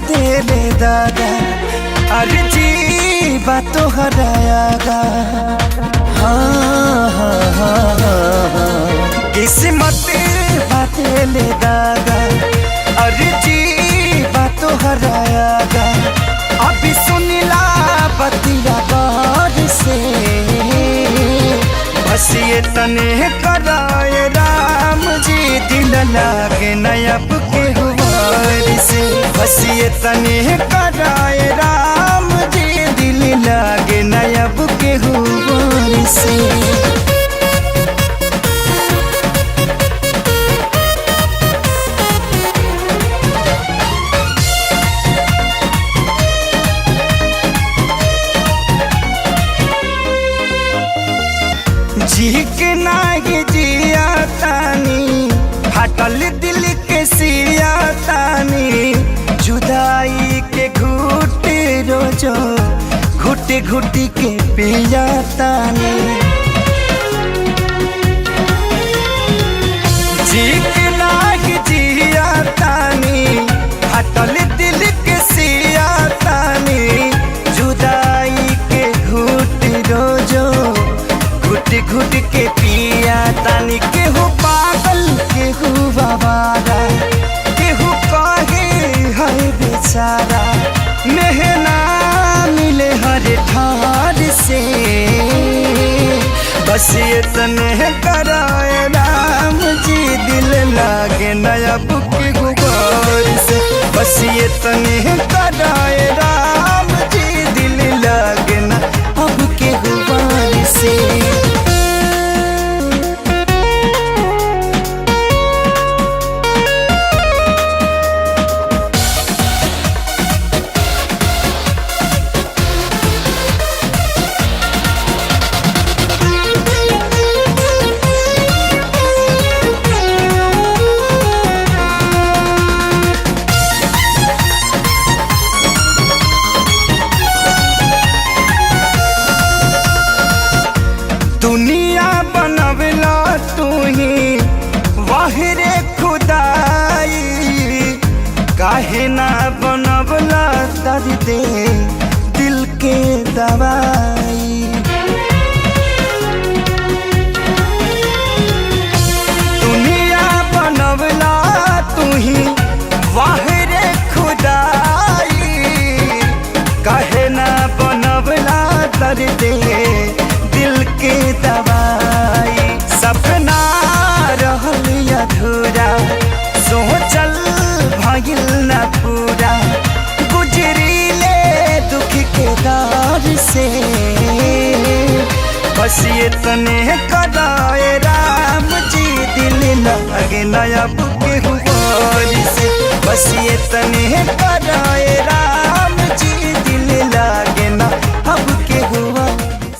देले दादा अरे जी बात तो हरायागा। हाँ हाँ हाँ हाँ किस्मत देले दादा अरे जी बात तो हरायागा। अभी सुनिला बतिया गौर से बस ये तने कराए राम जी दिल लागे नयब के हुआर से। बस ये तने कराए राम जी दिल लागे नयब के हुआर से। जी के नागी जिया तानी हटल दिल के सिया तानी जुदाई के घुट रोजो घुट घुट के पिया तानी। जी के नागी जिया तानी हटल दिल के सिया तानी जुदाई के घुट रोजो घुट घुट के पिया तानी। केहू पागल केहू बाबारा केहू कहे है बेचारा मेहना मिले हर ठार से। बस ये तने कराए राम जी दिल लागे नयब के गुबार से। बस ये तने कराए राम जी दिल लागे ना अब के गुबार से। दुनिया बनवला तू ही वाहिरे खुदाई काहे ना बनवला दर्द दिल के दवाई। दुनिया बनवला तू ही वाहिरे खुदाई काहे ना बनवला दर्द दिल के दवाई। सपना रहल अधूरा सोचल भइल न पूरा गुजरीले दुख के दौर से। बस ये तने कराए राम जी दिल लागे नयब के हुआर से। बस ये तने कराए राम जी दिल लागे ना अब के हुआर